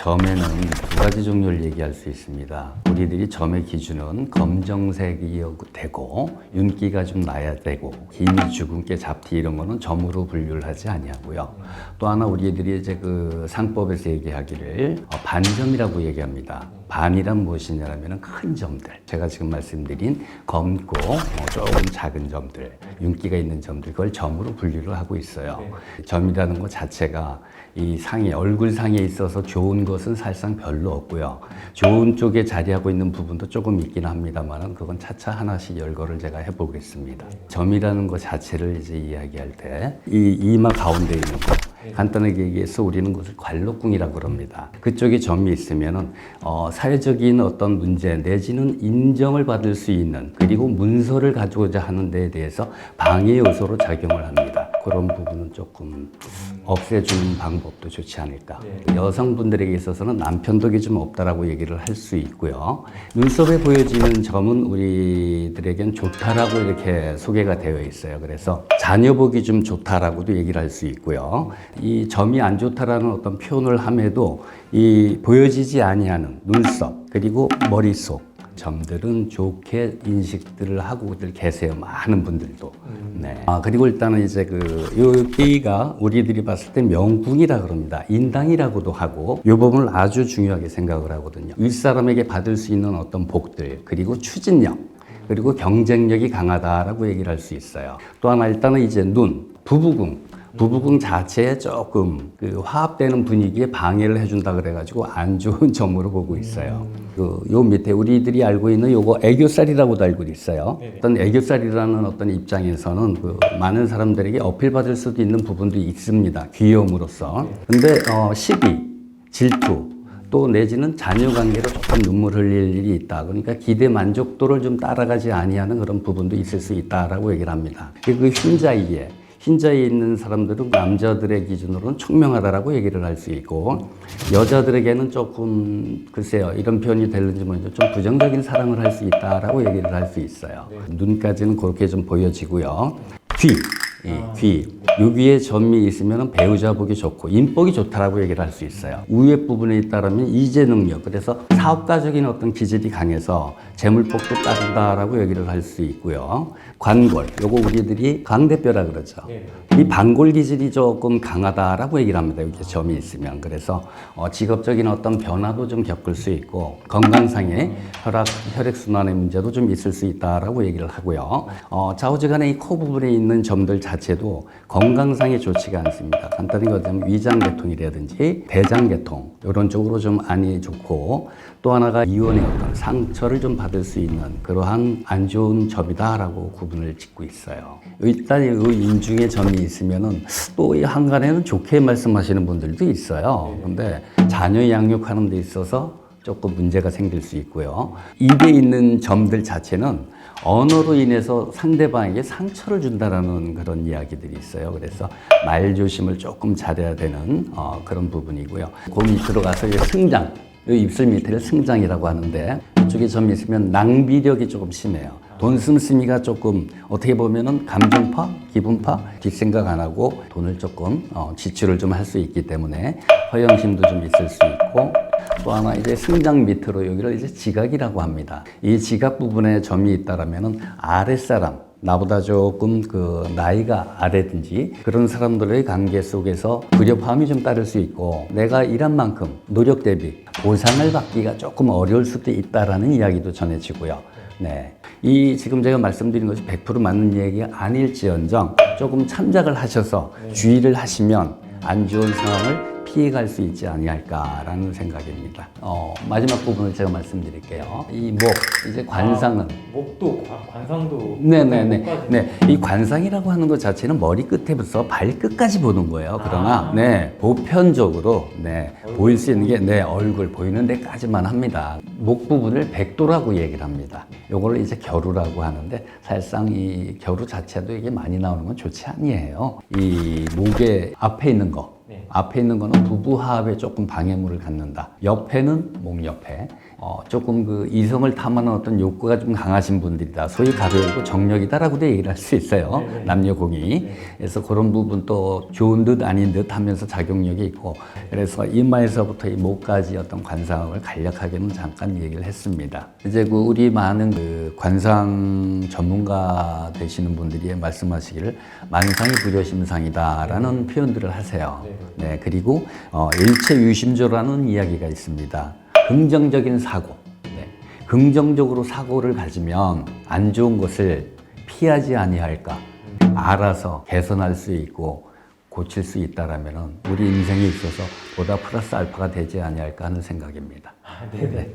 점에는 두 가지 종류를 얘기할 수 있습니다. 우리들이 점의 기준은 검정색이 되고 윤기가 좀 나야 되고 기미, 주근깨, 잡티 이런 거는 점으로 분류를 하지 아니하고요. 또 하나 우리들이 이제 그 상법에서 얘기하기를 반점이라고 얘기합니다. 반이란 무엇이냐면 큰 점들, 제가 지금 말씀드린 검고 조금 작은 점들, 윤기가 있는 점들, 그걸 점으로 분류를 하고 있어요. 점이라는 것 자체가 이 상에, 얼굴 상에 있어서 좋은 것은 사실상 별로 없고요. 좋은 쪽에 자리하고 있는 부분도 조금 있긴 합니다만 그건 차차 하나씩 열거를 제가 해보겠습니다. 점이라는 것 자체를 이제 이야기할 때 이 이마 가운데 있는 거, 간단하게 얘기해서 우리는 그것을 관록궁이라고 그럽니다. 그쪽에 점이 있으면은 사회적인 어떤 문제 내지는 인정을 받을 수 있는, 그리고 문서를 가져오자 하는 데에 대해서 방해 요소로 작용을 합니다. 그런 부분은 조금 없애주는 방법도 좋지 않을까. 여성분들에게 있어서는 남편덕이 좀 없다라고 얘기를 할 수 있고요. 눈썹에 보여지는 점은 우리들에겐 좋다라고 이렇게 소개가 되어 있어요. 그래서 자녀 보기 좀 좋다라고도 얘기를 할 수 있고요. 이 점이 안 좋다라는 어떤 표현을 함에도 이 보여지지 아니하는 눈썹 그리고 머릿속 점들은 좋게 인식들을 하고들 계세요. 많은 분들도. 네. 그리고 일단은 이제 여기가 우리들이 봤을 때 명궁이라 그럽니다. 인당이라고도 하고, 이 부분을 아주 중요하게 생각을 하거든요. 윗사람에게 받을 수 있는 어떤 복들, 그리고 추진력, 그리고 경쟁력이 강하다라고 얘기를 할 수 있어요. 또 하나 일단은 이제 눈, 부부궁 자체에 조금 화합되는 분위기에 방해를 해준다 그래가지고 안 좋은 점으로 보고 있어요. 요 밑에 우리들이 알고 있는 요거 애교살이라고도 알고 있어요. 어떤 애교살이라는 어떤 입장에서는 많은 사람들에게 어필받을 수도 있는 부분도 있습니다. 귀여움으로써. 근데 시기, 질투, 또 내지는 자녀 관계로 조금 눈물 흘릴 일이 있다. 그러니까 기대 만족도를 좀 따라가지 아니하는 그런 부분도 있을 수 있다라고 얘기를 합니다. 흰자에 있는 사람들은 남자들의 기준으로는 총명하다라고 얘기를 할 수 있고, 여자들에게는 조금 글쎄요, 이런 표현이 될는지 모르겠는데 좀 부정적인 사랑을 할 수 있다라고 얘기를 할 수 있어요. 눈까지는 그렇게 좀 보여지고요. 귀. 여기에 점이 있으면 배우자 보기 좋고 인복이 좋다라고 얘기를 할 수 있어요. 우회 부분에 잇따르면 이재 능력, 그래서 사업가적인 어떤 기질이 강해서 재물복도 따른다라고 얘기를 할 수 있고요. 관골, 요거 우리들이 광대뼈라 그러죠. 이 반골 기질이 조금 강하다라고 얘기를 합니다. 여기 점이 있으면. 그래서 직업적인 어떤 변화도 좀 겪을 수 있고, 건강상의 혈액순환의 문제도 좀 있을 수 있다라고 얘기를 하고요. 좌우지간에 이 코 부분에 있는 점들 자체도 건강상에 좋지가 않습니다. 간단히 말하자면 위장계통이라든지 대장계통 이런 쪽으로 좀 안 좋고, 또 하나가 이온의 어떤 상처를 좀 받을 수 있는 그러한 안 좋은 점이다라고 구분을 짓고 있어요. 일단 이 인중에 점이 있으면은 또 이 한간에는 좋게 말씀하시는 분들도 있어요. 근데 자녀 양육하는 데 있어서 조금 문제가 생길 수 있고요. 입에 있는 점들 자체는 언어로 인해서 상대방에게 상처를 준다라는 그런 이야기들이 있어요. 그래서 말 조심을 조금 잘해야 되는 그런 부분이고요. 그 밑으로 가서 이제 승장, 이 입술 밑에를 승장이라고 하는데, 이쪽에 점이 있으면 낭비력이 조금 심해요. 돈 씀씀이가 조금 어떻게 보면은 감정파, 기분파, 뒷생각 안 하고 돈을 조금 지출을 좀 할 수 있기 때문에 허영심도 좀 있을 수 있고, 또 하나 이제 승장 밑으로 여기를 이제 지각이라고 합니다. 이 지각 부분에 점이 있다라면은 아랫사람, 나보다 조금 나이가 아래든지 그런 사람들의 관계 속에서 불협화음이 좀 따를 수 있고, 내가 일한 만큼 노력 대비 보상을 받기가 조금 어려울 수도 있다라는 이야기도 전해지고요. 네. 이 지금 제가 말씀드린 것이 100% 맞는 얘기가 아닐지언정 조금 참작을 하셔서 주의를 하시면 안 좋은 상황을 피해갈 수 있지 아니할까라는 생각입니다. 마지막 부분을 제가 말씀드릴게요. 이 목, 이제 관상은. 목도, 관상도. 네. 이 관상이라고 하는 것 자체는 머리 끝에부터 발끝까지 보는 거예요. 그러나, 보편적으로, 보일 수 있는 게, 얼굴 보이는 데까지만 합니다. 목 부분을 백도라고 얘기를 합니다. 요거를 이제 겨루라고 하는데, 사실상 이 겨루 자체도 이게 많이 나오는 건 좋지 아니에요. 이 목에 앞에 있는 거. 앞에 있는 거는 부부화합에 조금 방해물을 갖는다. 옆에는 목 옆에, 조금 그 이성을 탐하는 어떤 욕구가 좀 강하신 분들이다. 소위 가벼우고 정력이다라고도 얘기를 할 수 있어요. 네, 네. 남녀공이. 네. 그래서 그런 부분도 좋은 듯 아닌 듯 하면서 작용력이 있고, 그래서 이마에서부터 이 목까지 어떤 관상을 간략하게는 잠깐 얘기를 했습니다. 이제 그 우리 많은 그 관상 전문가 되시는 분들이 말씀하시기를 만상이 불여심상이다라는 표현들을 하세요. 네, 그리고 일체유심조라는 이야기가 있습니다. 긍정적인 사고, 네. 긍정적으로 사고를 가지면 안 좋은 것을 피하지 아니할까, 알아서 개선할 수 있고 고칠 수 있다라면 우리 인생에 있어서 보다 플러스 알파가 되지 아니할까 하는 생각입니다. 네네.